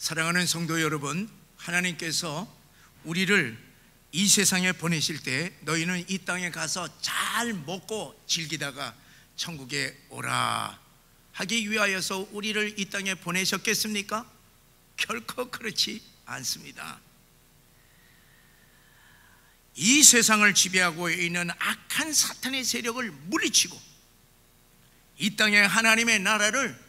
사랑하는 성도 여러분, 하나님께서 우리를 이 세상에 보내실 때 너희는 이 땅에 가서 잘 먹고 즐기다가 천국에 오라 하기 위하여서 우리를 이 땅에 보내셨겠습니까? 결코 그렇지 않습니다. 이 세상을 지배하고 있는 악한 사탄의 세력을 물리치고 이 땅에 하나님의 나라를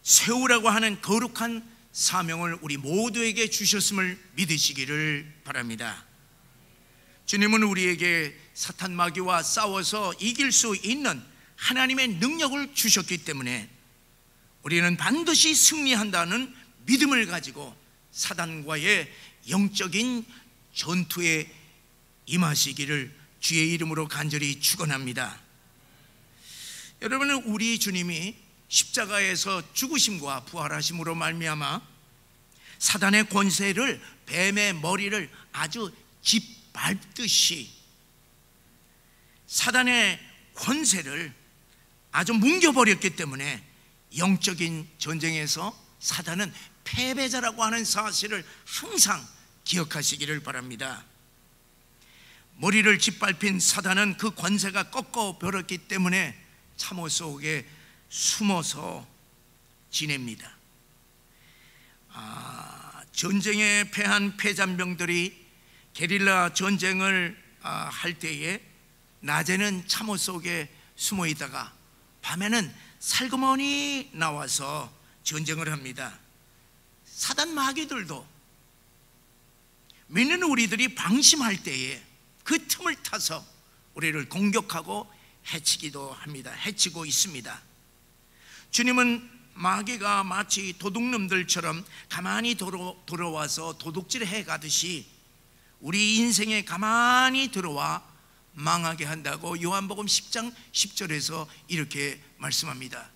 세우라고 하는 거룩한 사명을 우리 모두에게 주셨음을 믿으시기를 바랍니다. 주님은 우리에게 사탄 마귀와 싸워서 이길 수 있는 하나님의 능력을 주셨기 때문에 우리는 반드시 승리한다는 믿음을 가지고 사단과의 영적인 전투에 임하시기를 주의 이름으로 간절히 축원합니다. 여러분은 우리 주님이 십자가에서 죽으심과 부활하심으로 말미암아 사단의 권세를, 뱀의 머리를 아주 짓밟듯이 사단의 권세를 아주 뭉겨버렸기 때문에 영적인 전쟁에서 사단은 패배자라고 하는 사실을 항상 기억하시기를 바랍니다. 머리를 짓밟힌 사단은 그 권세가 꺾어버렸기 때문에 참호 속에 숨어서 지냅니다. 전쟁에 패한 패잔병들이 게릴라 전쟁을 할 때에 낮에는 참호 속에 숨어 있다가 밤에는 살그머니 나와서 전쟁을 합니다. 사단 마귀들도 믿는 우리들이 방심할 때에 그 틈을 타서 우리를 공격하고 해치기도 합니다. 해치고 있습니다. 주님은 마귀가 마치 도둑놈들처럼 가만히 들어와서 도둑질해 가듯이 우리 인생에 가만히 들어와 망하게 한다고 요한복음 10장 10절에서 이렇게 말씀합니다.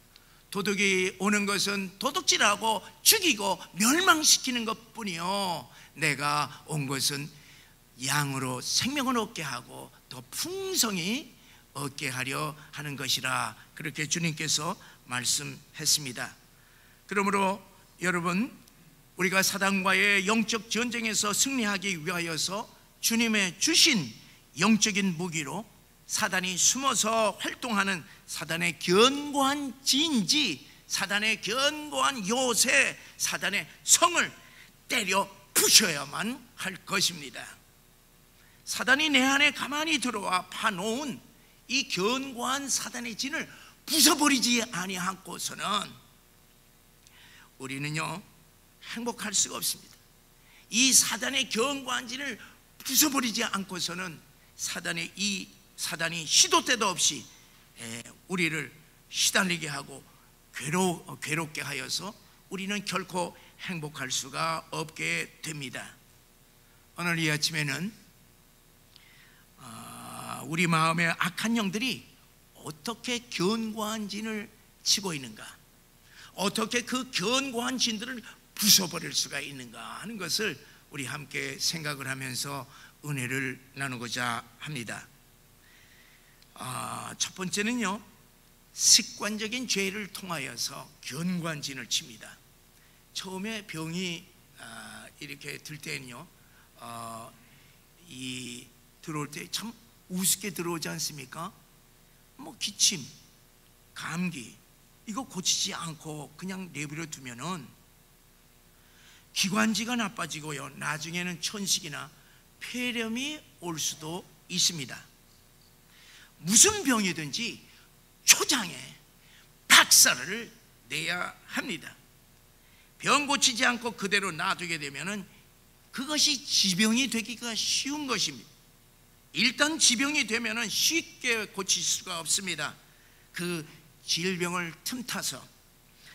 도둑이 오는 것은 도둑질하고 죽이고 멸망시키는 것뿐이요 내가 온 것은 양으로 생명을 얻게 하고 더 풍성히 얻게 하려 하는 것이라, 그렇게 주님께서 말씀했습니다. 그러므로 여러분, 우리가 사단과의 영적 전쟁에서 승리하기 위하여서 주님의 주신 영적인 무기로 사단이 숨어서 활동하는 사단의 견고한 진지, 사단의 견고한 요새, 사단의 성을 때려 부셔야만 할 것입니다. 사단이 내 안에 가만히 들어와 파놓은 이 견고한 사단의 진을 부숴버리지 아니하고서는 우리는요 행복할 수가 없습니다. 이 사단의 견고한 진을 부숴버리지 않고서는 사단이 시도 때도 없이 우리를 시달리게 하고 괴롭게 하여서 우리는 결코 행복할 수가 없게 됩니다. 오늘 이 아침에는 우리 마음의 악한 영들이 어떻게 견고한 진을 치고 있는가, 어떻게 그 견고한 진들을 부숴버릴 수가 있는가 하는 것을 우리 함께 생각을 하면서 은혜를 나누고자 합니다. 첫 번째는요, 습관적인 죄를 통하여서 견고한 진을 칩니다. 처음에 병이 이렇게 들 때는요, 들어올 때 참 우습게 들어오지 않습니까? 뭐 기침, 감기 이거 고치지 않고 그냥 내버려 두면은 기관지가 나빠지고요, 나중에는 천식이나 폐렴이 올 수도 있습니다. 무슨 병이든지 초장에 박살을 내야 합니다. 병 고치지 않고 그대로 놔두게 되면은 그것이 지병이 되기가 쉬운 것입니다. 일단 지병이 되면은 쉽게 고칠 수가 없습니다. 그 질병을 틈타서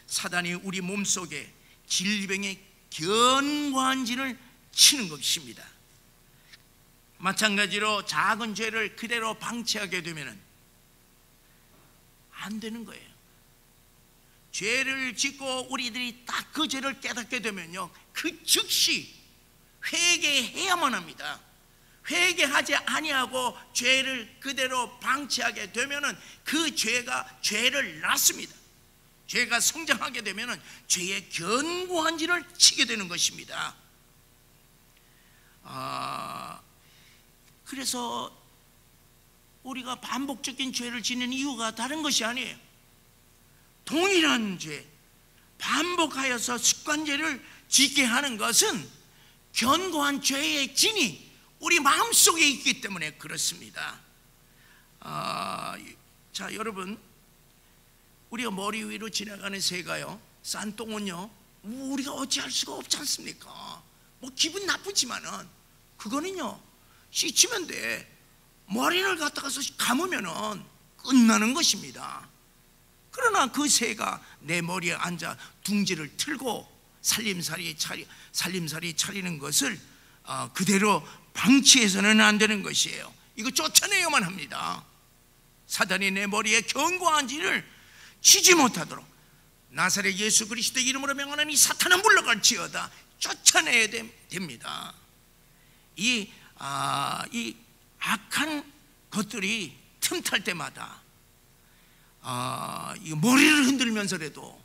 사단이 우리 몸속에 질병의 견고한 진을 치는 것입니다. 마찬가지로 작은 죄를 그대로 방치하게 되면은 안 되는 거예요. 죄를 짓고 우리들이 딱 그 죄를 깨닫게 되면요, 그 즉시 회개해야만 합니다. 회개하지 아니하고 죄를 그대로 방치하게 되면은 그 죄가 죄를 낳습니다. 죄가 성장하게 되면 죄의 견고한 진을 치게 되는 것입니다. 그래서 우리가 반복적인 죄를 짓는 이유가 다른 것이 아니에요. 동일한 죄, 반복하여서 습관죄를 짓게 하는 것은 견고한 죄의 진이 우리 마음속에 있기 때문에 그렇습니다. 자, 여러분, 우리가 머리 위로 지나가는 새가요, 싼똥은요, 우리가 어찌할 수가 없지 않습니까? 뭐 기분 나쁘지만은 그거는요, 씻으면 돼. 머리를 갖다가서 감으면은 끝나는 것입니다. 그러나 그 새가 내 머리에 앉아 둥지를 틀고 살림살이 차리는 것을 그대로 방치해서는 안 되는 것이에요. 이거 쫓아내야만 합니다. 사단이 내 머리에 견고한 진을 치지 못하도록 나사렛 예수 그리스도 이름으로 명하노니 사탄은 물러갈지어다 쫓아내야 됩니다. 이 악한 것들이 틈탈 때마다 이 머리를 흔들면서라도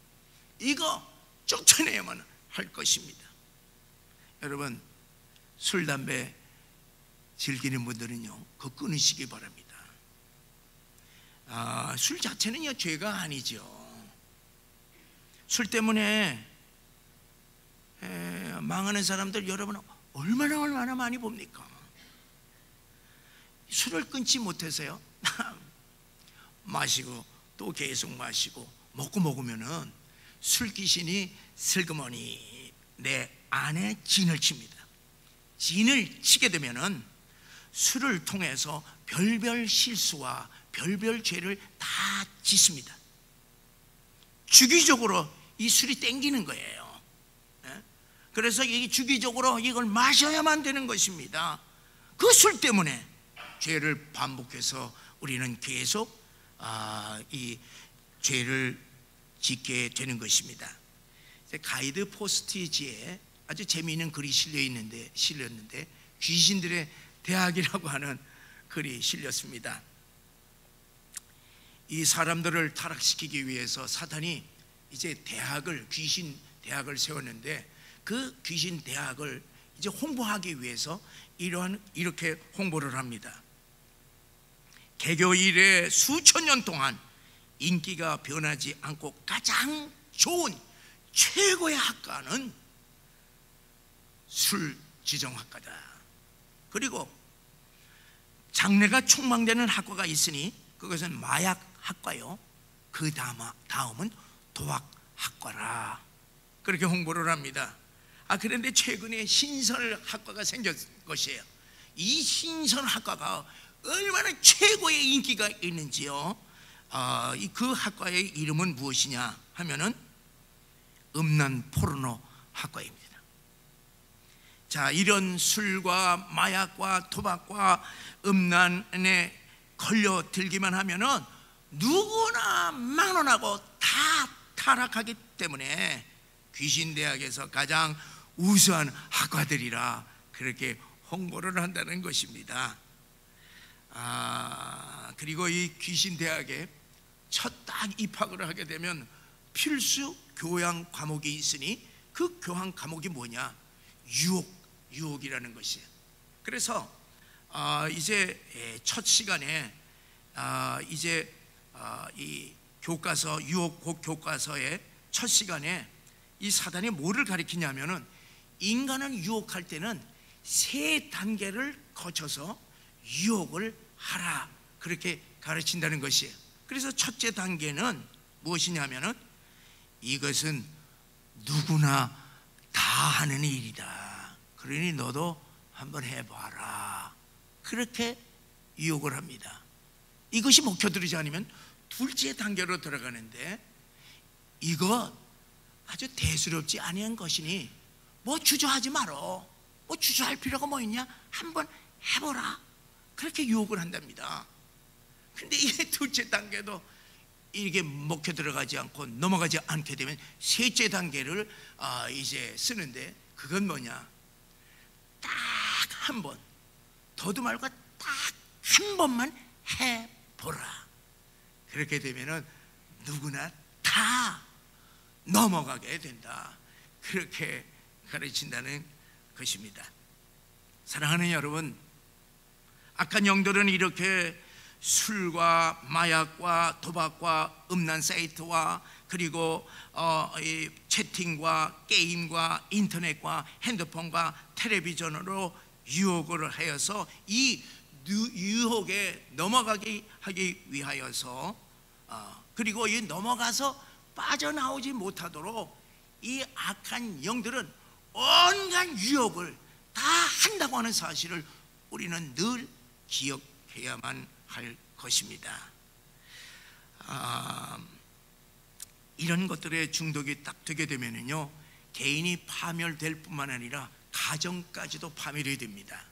이거 쫓아내야만 할 것입니다. 여러분, 술, 담배 즐기는 분들은요, 그거 끊으시기 바랍니다. 술 자체는요, 죄가 아니죠. 술 때문에 망하는 사람들 여러분 얼마나 많이 봅니까? 술을 끊지 못해서요, 마시고 또 계속 마시고 먹으면은 술 귀신이 슬그머니 내 안에 진을 칩니다. 진을 치게 되면은 술을 통해서 별별 실수와 별별 죄를 다 짓습니다. 주기적으로 이 술이 땡기는 거예요. 그래서 이 주기적으로 이걸 마셔야만 되는 것입니다. 그 술 때문에 죄를 반복해서 우리는 계속 이 죄를 짓게 되는 것입니다. 가이드 포스티지에 아주 재미있는 글이 실렸는데 귀신들의 대학이라고 하는 글이 실렸습니다. 이 사람들을 타락시키기 위해서 사탄이 이제 귀신 대학을 세웠는데 그 귀신 대학을 이제 홍보하기 위해서 이렇게 홍보를 합니다. 개교 이래 수천 년 동안 인기가 변하지 않고 가장 좋은 최고의 학과는 술 지정학과다. 그리고 장래가 촉망되는 학과가 있으니 그것은 마약 학과요, 그 다음은 도박학과라, 그렇게 홍보를 합니다. 그런데 최근에 신설학과가 생긴 것이에요. 이 신설학과가 얼마나 최고의 인기가 있는지요. 그 학과의 이름은 무엇이냐 하면은 음란 포르노 학과입니다. 자, 이런 술과 마약과 도박과 음란에 걸려들기만 하면은 누구나 막론하고 다 타락하기 때문에 귀신대학에서 가장 우수한 학과들이라 그렇게 홍보를 한다는 것입니다. 그리고 이 귀신대학에 첫 딱 입학을 하게 되면 필수 교양 과목이 있으니 그 교양 과목이 뭐냐? 유혹이라는 것이에요. 그래서 이제 첫 시간에 이제 이 교과서 유혹 교과서의 첫 시간에 이 사단이 뭐를 가리키냐면은 인간을 유혹할 때는 3단계를 거쳐서 유혹을 하라, 그렇게 가르친다는 것이에요. 그래서 첫째 단계는 무엇이냐면은 이것은 누구나 다 하는 일이다, 그러니 너도 한번 해봐라, 그렇게 유혹을 합니다. 이것이 먹혀들지 않으면 둘째 단계로 들어가는데 이거 아주 대수롭지 아니한 것이니 뭐 주저하지 말어, 뭐 주저할 필요가 뭐 있냐, 한번 해보라, 그렇게 유혹을 한답니다. 근데 이 둘째 단계도 이게 먹혀 들어가지 않고 넘어가지 않게 되면 셋째 단계를 이제 쓰는데 그건 뭐냐, 딱 한 번, 더도 말고 딱 한 번만 해보라. 그렇게 되면은 누구나 다 넘어가게 된다. 그렇게 가르친다는 것입니다. 사랑하는 여러분, 악한 영들은 이렇게 술과 마약과 도박과 음란 사이트와 그리고 이 채팅과 게임과 인터넷과 핸드폰과 텔레비전으로 유혹을 하여서 이 유혹에 넘어가게 하기 위하여서 그리고 이 넘어가서 빠져나오지 못하도록 이 악한 영들은 온갖 유혹을 다 한다고 하는 사실을 우리는 늘 기억해야만 할 것입니다. 이런 것들에 중독이 딱 되게 되면은요, 개인이 파멸될 뿐만 아니라 가정까지도 파멸이 됩니다.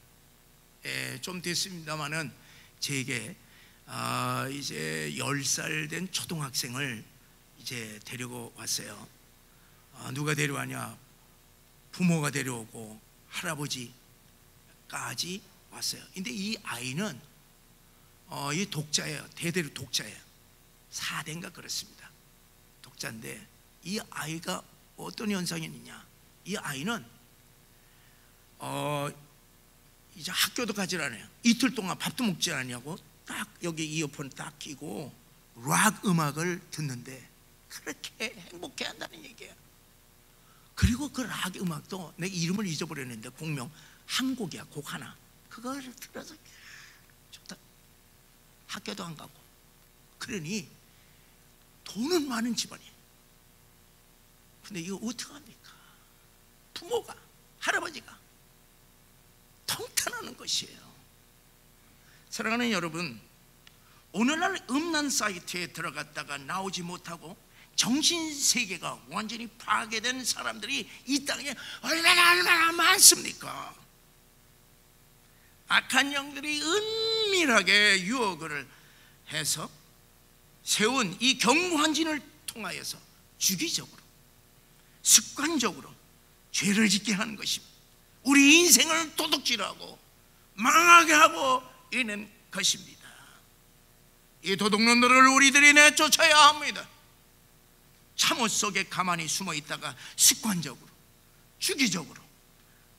좀 됐습니다만은 제게 이제 10살 된 초등학생을 이제 데리고 왔어요. 누가 데려왔냐? 부모가 데려오고 할아버지까지 왔어요. 근데 이 아이는 이 독자예요. 대대로 독자예요. 4대인가 그렇습니다. 독자인데 이 아이가 어떤 현상이 있느냐? 이 아이는 이제 학교도 가지 않아요. 이틀 동안 밥도 먹지 않냐고 딱 여기 이어폰 딱 끼고 락 음악을 듣는데 그렇게 행복해 한다는 얘기예요. 그리고 그 락 음악도 내 이름을 잊어버렸는데 공명 한 곡이야. 곡 하나. 그걸 들어서 좋다. 학교도 안 가고. 그러니 돈은 많은 집안이에요. 근데 이거 어떡합니까? 부모가, 할아버지가 통탄하는 것이에요. 사랑하는 여러분, 오늘날 음란 사이트에 들어갔다가 나오지 못하고 정신세계가 완전히 파괴된 사람들이 이 땅에 얼마나 많습니까? 악한 영들이 은밀하게 유혹을 해서 세운 이 경관진을 통하여서 주기적으로 습관적으로 죄를 짓게 하는 것입니다. 우리 인생을 도둑질하고 망하게 하고 있는 것입니다. 이 도둑놈들을 우리들이 내쫓아야 합니다. 참옷 속에 가만히 숨어 있다가 습관적으로 주기적으로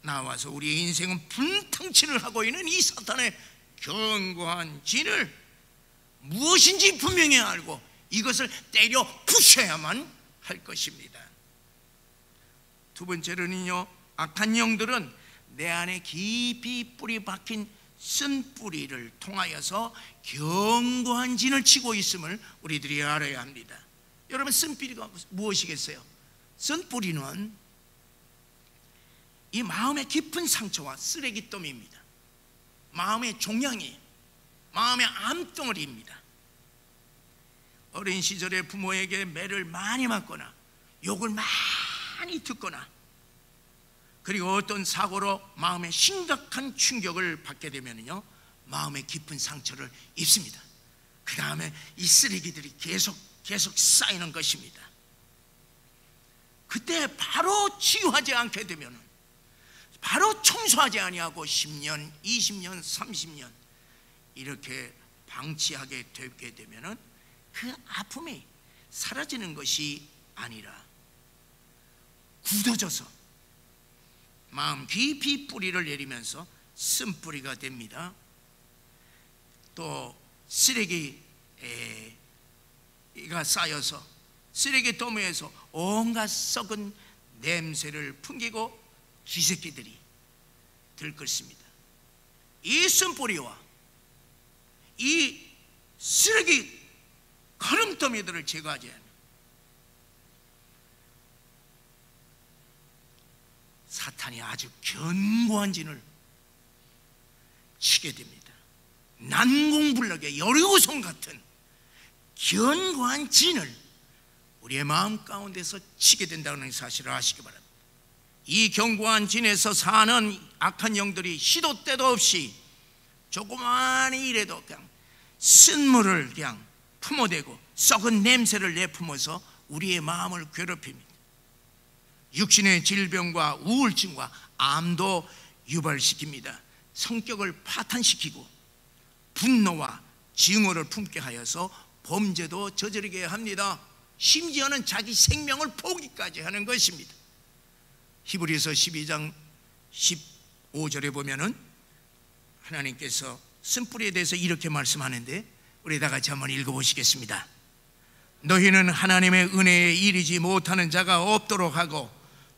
나와서 우리의 인생은 분탕치를 하고 있는 이 사탄의 견고한 진을 무엇인지 분명히 알고 이것을 때려 부셔야만 할 것입니다. 두 번째로는요, 악한 영들은 내 안에 깊이 뿌리 박힌 쓴뿌리를 통하여서 견고한 진을 치고 있음을 우리들이 알아야 합니다. 여러분, 쓴뿌리가 무엇이겠어요? 쓴뿌리는 이 마음의 깊은 상처와 쓰레기더미입니다. 마음의 종양이, 마음의 암덩어리입니다. 어린 시절에 부모에게 매를 많이 맞거나 욕을 많이 듣거나 그리고 어떤 사고로 마음에 심각한 충격을 받게 되면요, 마음의 깊은 상처를 입습니다. 그 다음에 이 쓰레기들이 계속 쌓이는 것입니다. 그때 바로 치유하지 않게 되면, 바로 청소하지 아니하고 10년, 20년, 30년 이렇게 방치하게 되게 되면 그 아픔이 사라지는 것이 아니라 굳어져서 마음 깊이 뿌리를 내리면서 쓴뿌리가 됩니다. 또 쓰레기가 쌓여서 쓰레기 더미에서 온갖 썩은 냄새를 풍기고 쥐새끼들이 들끓습니다. 이 쓴뿌리와 이 쓰레기 거름더미들을 제거하지 않으면 사탄이 아주 견고한 진을 치게 됩니다. 난공불락의 여리고성 같은 견고한 진을 우리의 마음 가운데서 치게 된다는 사실을 아시기 바랍니다. 이 견고한 진에서 사는 악한 영들이 시도 때도 없이 조그마한 일에도 그냥 쓴물을 그냥 품어대고 썩은 냄새를 내뿜어서 우리의 마음을 괴롭힙니다. 육신의 질병과 우울증과 암도 유발시킵니다. 성격을 파탄시키고 분노와 증오를 품게 하여서 범죄도 저지르게 합니다. 심지어는 자기 생명을 포기까지 하는 것입니다. 히브리서 12장 15절에 보면은 하나님께서 쓴뿌리에 대해서 이렇게 말씀하는데, 우리 다 같이 한번 읽어보시겠습니다. 너희는 하나님의 은혜에 이르지 못하는 자가 없도록 하고,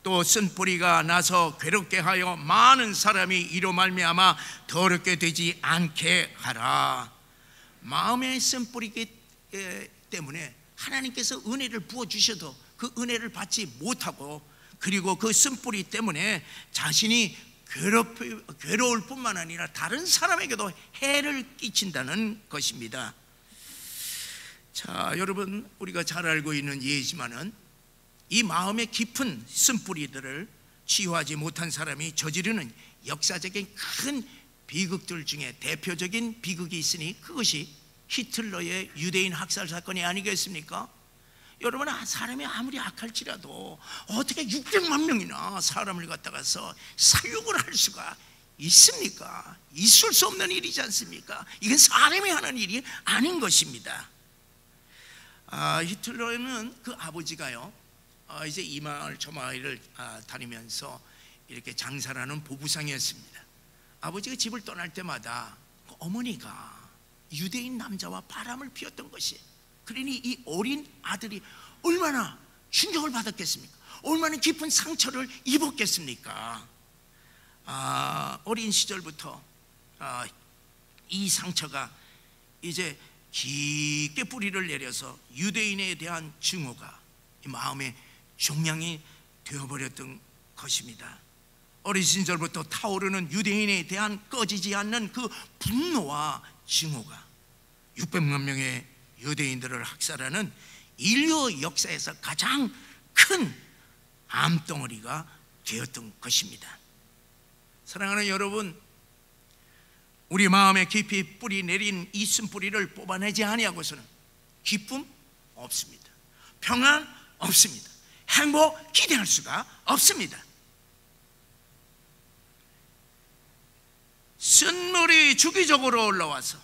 또 쓴뿌리가 나서 괴롭게 하여 많은 사람이 이로 말미암아 더럽게 되지 않게 하라. 마음의 쓴뿌리기 때문에 하나님께서 은혜를 부어주셔도 그 은혜를 받지 못하고, 그리고 그 쓴뿌리 때문에 자신이 괴로울 뿐만 아니라 다른 사람에게도 해를 끼친다는 것입니다. 자, 여러분, 우리가 잘 알고 있는 예지만은 이 마음의 깊은 쓴뿌리들을 치유하지 못한 사람이 저지르는 역사적인 큰 비극들 중에 대표적인 비극이 있으니 그것이 히틀러의 유대인 학살 사건이 아니겠습니까? 여러분, 사람이 아무리 악할지라도 어떻게 600만 명이나 사람을 갖다가서 사육을 할 수가 있습니까? 있을 수 없는 일이지 않습니까? 이건 사람이 하는 일이 아닌 것입니다. 히틀러는 그 아버지가요, 이제 이 마을 저 마을을 다니면서 이렇게 장사를 하는 보부상이었습니다. 아버지가 집을 떠날 때마다 그 어머니가 유대인 남자와 바람을 피웠던 것이, 그러니 이 어린 아들이 얼마나 충격을 받았겠습니까? 얼마나 깊은 상처를 입었겠습니까? 어린 시절부터 이 상처가 이제 깊게 뿌리를 내려서 유대인에 대한 증오가 이 마음의 종양이 되어버렸던 것입니다. 어린 시절부터 타오르는 유대인에 대한 꺼지지 않는 그 분노와 증오가 600만 명의 유대인들을 학살하는 인류 역사에서 가장 큰 암덩어리가 되었던 것입니다. 사랑하는 여러분, 우리 마음에 깊이 뿌리 내린 이 쓴뿌리를 뽑아내지 아니하고서는 기쁨 없습니다. 평안 없습니다. 행복 기대할 수가 없습니다. 쓴물이 주기적으로 올라와서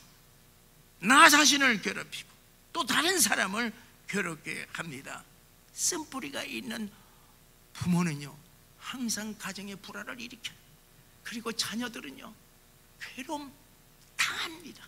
나 자신을 괴롭히고 또 다른 사람을 괴롭게 합니다. 쓴뿌리가 있는 부모는요, 항상 가정의 불화를 일으켜요. 그리고 자녀들은요, 괴로움 당합니다.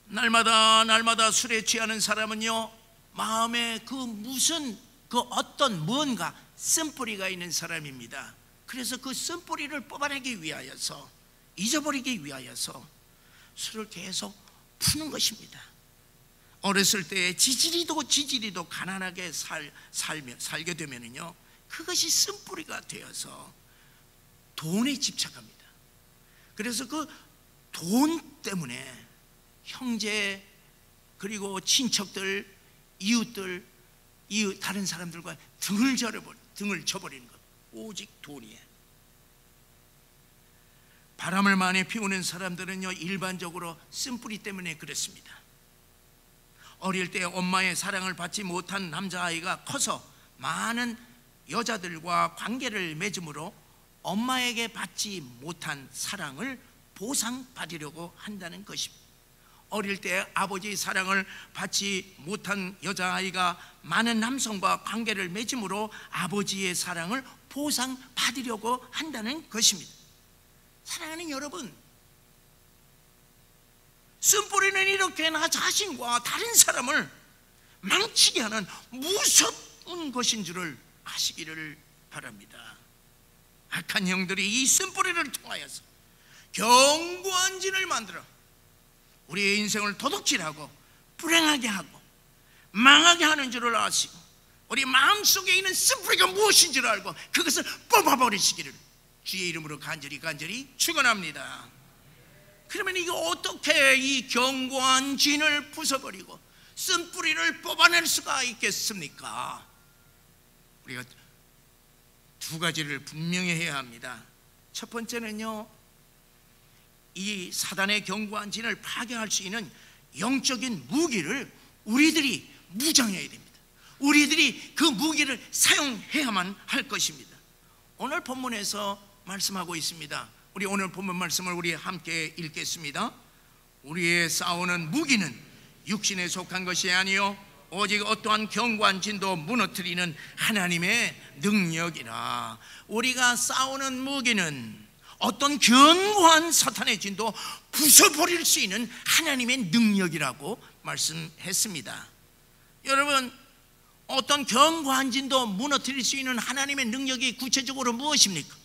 날마다 술에 취하는 사람은요, 마음에 그 어떤 뭔가 쓴뿌리가 있는 사람입니다. 그래서 그 쓴뿌리를 뽑아내기 위하여서, 잊어버리기 위하여서 술을 계속 푸는 것입니다. 어렸을 때 지지리도 가난하게 살게 되면은요, 그것이 쓴뿌리가 되어서 돈에 집착합니다. 그래서 그 돈 때문에 형제, 그리고 친척들, 이웃들, 다른 사람들과 등을 져버리는 것, 오직 돈이에요. 바람을 많이 피우는 사람들은요, 일반적으로 쓴뿌리 때문에 그렇습니다. 어릴 때 엄마의 사랑을 받지 못한 남자아이가 커서 많은 여자들과 관계를 맺음으로 엄마에게 받지 못한 사랑을 보상받으려고 한다는 것입니다. 어릴 때 아버지의 사랑을 받지 못한 여자아이가 많은 남성과 관계를 맺음으로 아버지의 사랑을 보상받으려고 한다는 것입니다. 사랑하는 여러분, 쓴뿌리는 이렇게 나 자신과 다른 사람을 망치게 하는 무서운 것인 줄을 아시기를 바랍니다. 악한 형들이 이 쓴뿌리를 통하여서 견고한 진을 만들어 우리의 인생을 도둑질하고 불행하게 하고 망하게 하는 줄을 아시고, 우리 마음속에 있는 쓴뿌리가 무엇인 줄 알고 그것을 뽑아버리시기를 주의 이름으로 간절히 축원합니다. 그러면 이거 어떻게 이 견고한 진을 부숴버리고 쓴뿌리를 뽑아낼 수가 있겠습니까? 우리가 두 가지를 분명히 해야 합니다. 첫 번째는요, 이 사단의 견고한 진을 파괴할 수 있는 영적인 무기를 우리들이 무장해야 됩니다. 우리들이 그 무기를 사용해야만 할 것입니다. 오늘 본문에서 말씀하고 있습니다. 우리 오늘 본문 말씀을 우리 함께 읽겠습니다. 우리의 싸우는 무기는 육신에 속한 것이 아니요 오직 어떠한 견고한 진도 무너뜨리는 하나님의 능력이라. 우리가 싸우는 무기는 어떤 견고한 사탄의 진도 부숴버릴 수 있는 하나님의 능력이라고 말씀했습니다. 여러분, 어떤 견고한 진도 무너뜨릴 수 있는 하나님의 능력이 구체적으로 무엇입니까?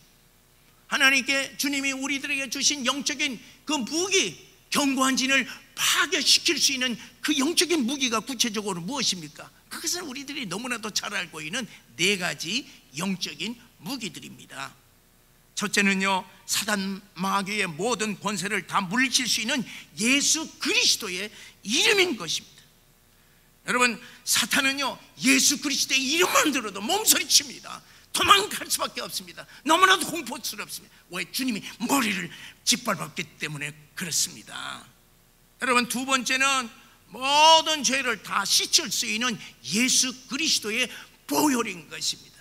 하나님께 주님이 우리들에게 주신 영적인 그 무기, 견고한 진을 파괴시킬 수 있는 그 영적인 무기가 구체적으로 무엇입니까? 그것은 우리들이 너무나도 잘 알고 있는 네 가지 영적인 무기들입니다. 첫째는요, 사단 마귀의 모든 권세를 다 물리칠 수 있는 예수 그리스도의 이름인 것입니다. 여러분, 사탄은요 예수 그리스도의 이름만 들어도 몸서리칩니다. 도망갈 수밖에 없습니다. 너무나도 공포스럽습니다. 왜? 주님이 머리를 짓밟았기 때문에 그렇습니다. 여러분, 두 번째는 모든 죄를 다 씻을 수 있는 예수 그리스도의 보혈인 것입니다.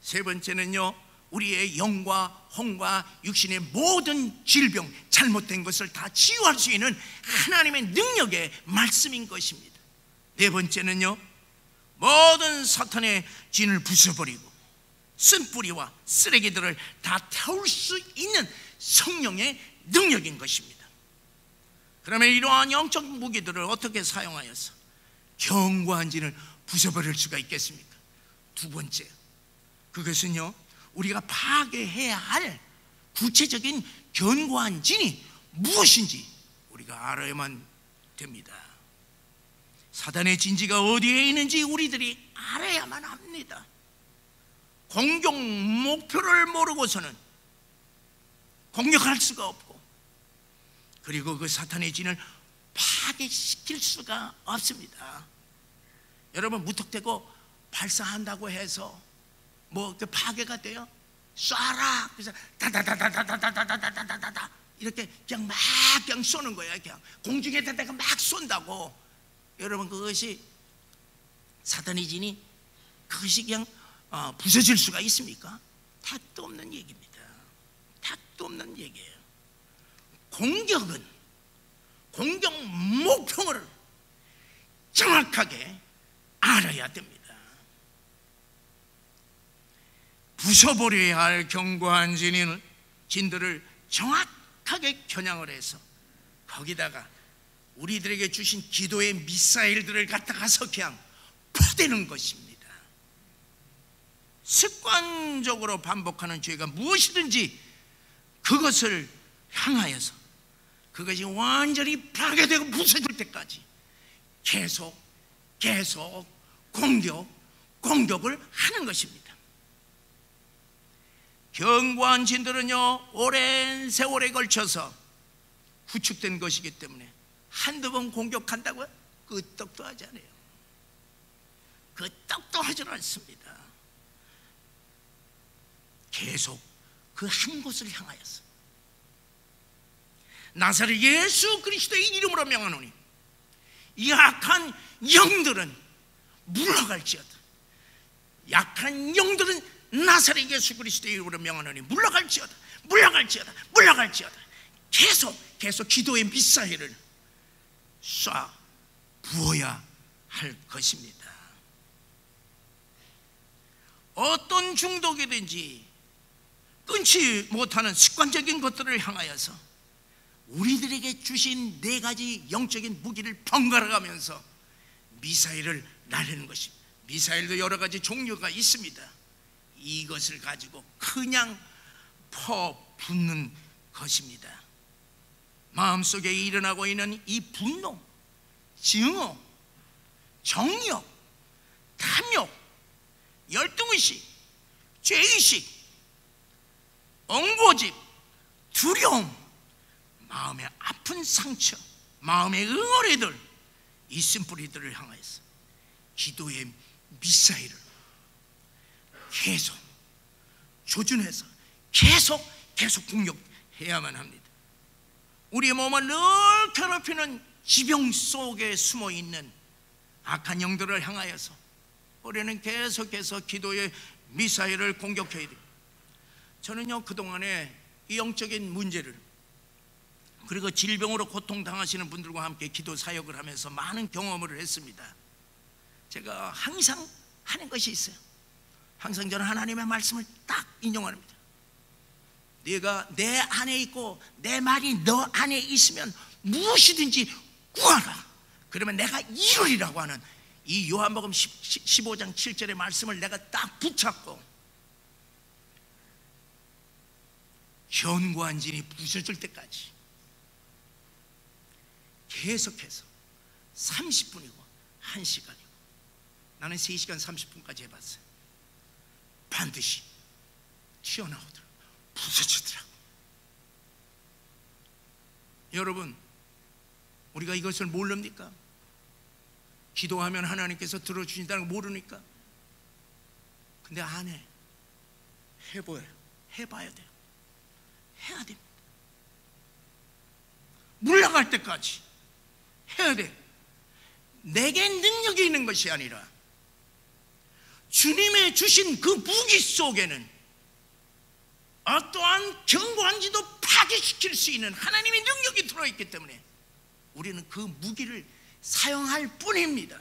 세 번째는요, 우리의 영과 혼과 육신의 모든 질병, 잘못된 것을 다 치유할 수 있는 하나님의 능력의 말씀인 것입니다. 네 번째는요, 모든 사탄의 진을 부숴버리고 쓴뿌리와 쓰레기들을 다 태울 수 있는 성령의 능력인 것입니다. 그러면 이러한 영적 무기들을 어떻게 사용하여서 견고한 진을 부숴버릴 수가 있겠습니까? 두 번째, 그것은요, 우리가 파괴해야 할 구체적인 견고한 진이 무엇인지 우리가 알아야만 됩니다. 사단의 진지가 어디에 있는지 우리들이 알아야만 합니다. 공격 목표를 모르고서는 공격할 수가 없고, 그리고 그 사탄의 진을 파괴시킬 수가 없습니다. 여러분, 무턱대고 발사한다고 해서 뭐 그 파괴가 돼요? 쏴라! 그래서 다다다다다다다다다다다다 이렇게 그냥 막 그냥 쏘는 거야. 그냥 공중에다가 막 쏜다고. 여러분, 그것이 사탄의 진이 그것이 그냥 부서질 수가 있습니까? 택도 없는 얘기입니다. 택도 없는 얘기예요. 공격은 공격 목표를 정확하게 알아야 됩니다. 부숴버려야 할 견고한 진들을 정확하게 겨냥을 해서 거기다가 우리들에게 주신 기도의 미사일들을 갖다가서 그냥 퍼대는 것입니다. 습관적으로 반복하는 죄가 무엇이든지 그것을 향하여서 그것이 완전히 파괴되고 부서질 때까지 계속 공격을 하는 것입니다. 견고한 진들은요, 오랜 세월에 걸쳐서 구축된 것이기 때문에 한두 번 공격한다고요? 끄떡도 하지 않아요. 끄떡도 하지 않습니다. 계속 그 한 곳을 향하여서 나사렛 예수 그리스도의 이름으로 명하노니 이 악한 영들은 물러갈지어다. 약한 영들은 나사렛 예수 그리스도의 이름으로 명하노니 물러갈지어다. 계속 기도의 미사일을 쏴 부어야 할 것입니다. 어떤 중독이든지 끊지 못하는 습관적인 것들을 향하여서 우리들에게 주신 네 가지 영적인 무기를 번갈아 가면서 미사일을 날리는 것입니다. 미사일도 여러 가지 종류가 있습니다. 이것을 가지고 그냥 퍼붓는 것입니다. 마음속에 일어나고 있는 이 분노, 증오, 정욕, 탐욕, 열등의식, 죄의식, 엉고집, 두려움, 마음의 아픈 상처, 마음의 응어리들, 이 쓴뿌리들을 향해서 기도의 미사일을 계속 조준해서 계속 공격해야만 합니다. 우리의 몸을 늘 괴롭히는 지병 속에 숨어있는 악한 영들을 향하여서 우리는 계속해서 기도의 미사일을 공격해야 됩니다. 저는요, 그동안에 이 영적인 문제를 그리고 질병으로 고통당하시는 분들과 함께 기도 사역을 하면서 많은 경험을 했습니다. 제가 항상 하는 것이 있어요. 항상 저는 하나님의 말씀을 딱 인용합니다. 네가 내 안에 있고 내 말이 너 안에 있으면 무엇이든지 구하라, 그러면 내가 이루리라고 하는 이 요한복음 15장 7절의 말씀을 내가 딱 붙잡고 견고한 진이 부서질 때까지 계속해서 30분이고 1시간이고 나는 3시간 30분까지 해봤어요. 반드시 튀어나오더라고, 부서지더라고. 여러분, 우리가 이것을 모릅니까? 기도하면 하나님께서 들어주신다는 거 모르니까? 근데 안 해. 해봐야 돼요. 해야 됩니다. 물러갈 때까지 해야 돼. 내게 능력이 있는 것이 아니라 주님의 주신 그 무기 속에는 어떠한 견고한지도 파괴시킬 수 있는 하나님의 능력이 들어있기 때문에 우리는 그 무기를 사용할 뿐입니다.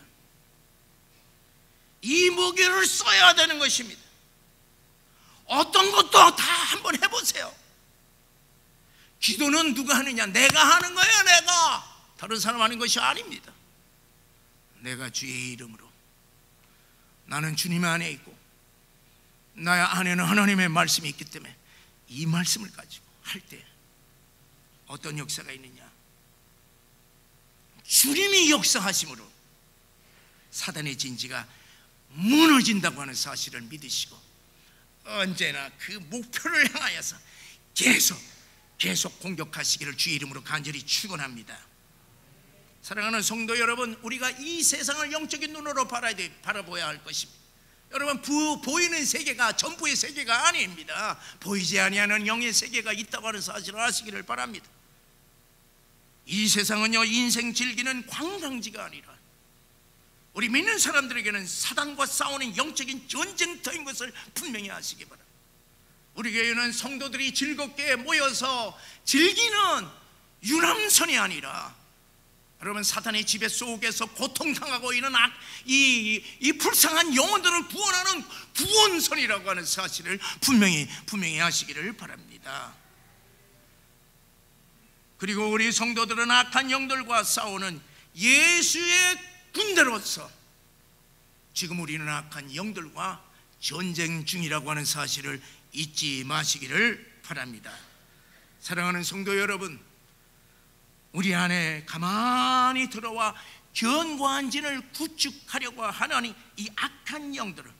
이 무기를 써야 되는 것입니다. 어떤 것도 다 한번 해보세요. 기도는 누가 하느냐? 내가 하는 거예요. 내가. 다른 사람 하는 것이 아닙니다. 내가 주의 이름으로, 나는 주님 안에 있고 나의 안에는 하나님의 말씀이 있기 때문에 이 말씀을 가지고 할 때 어떤 역사가 있느냐? 주님이 역사하심으로 사단의 진지가 무너진다고 하는 사실을 믿으시고 언제나 그 목표를 향하여서 계속 공격하시기를 주의 이름으로 간절히 축원합니다. 사랑하는 성도 여러분, 우리가 이 세상을 영적인 눈으로 바라봐야 할 것입니다. 여러분, 보이는 세계가 전부의 세계가 아닙니다. 보이지 아니하는 영의 세계가 있다고 하는 사실을 아시기를 바랍니다. 이 세상은요, 인생 즐기는 관광지가 아니라 우리 믿는 사람들에게는 사단과 싸우는 영적인 전쟁터인 것을 분명히 아시기 바랍니다. 우리 교회는 성도들이 즐겁게 모여서 즐기는 유람선이 아니라 여러분, 사탄의 지배 속에서 고통당하고 있는 이 불쌍한 영혼들을 구원하는 구원선이라고 하는 사실을 분명히 하시기를 바랍니다. 그리고 우리 성도들은 악한 영들과 싸우는 예수의 군대로서 지금 우리는 악한 영들과 전쟁 중이라고 하는 사실을 잊지 마시기를 바랍니다. 사랑하는 성도 여러분, 우리 안에 가만히 들어와 견고한 진을 구축하려고 하는 이 악한 영들을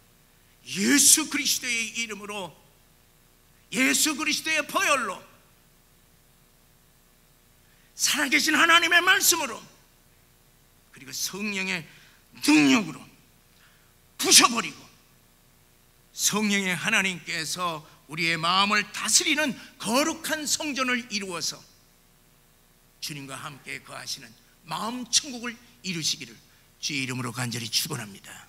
예수 그리스도의 이름으로, 예수 그리스도의 보혈로, 살아계신 하나님의 말씀으로, 그리고 성령의 능력으로 부셔버리고 성령의 하나님께서 우리의 마음을 다스리는 거룩한 성전을 이루어서 주님과 함께 거하시는 마음 천국을 이루시기를 주의 이름으로 간절히 축원합니다.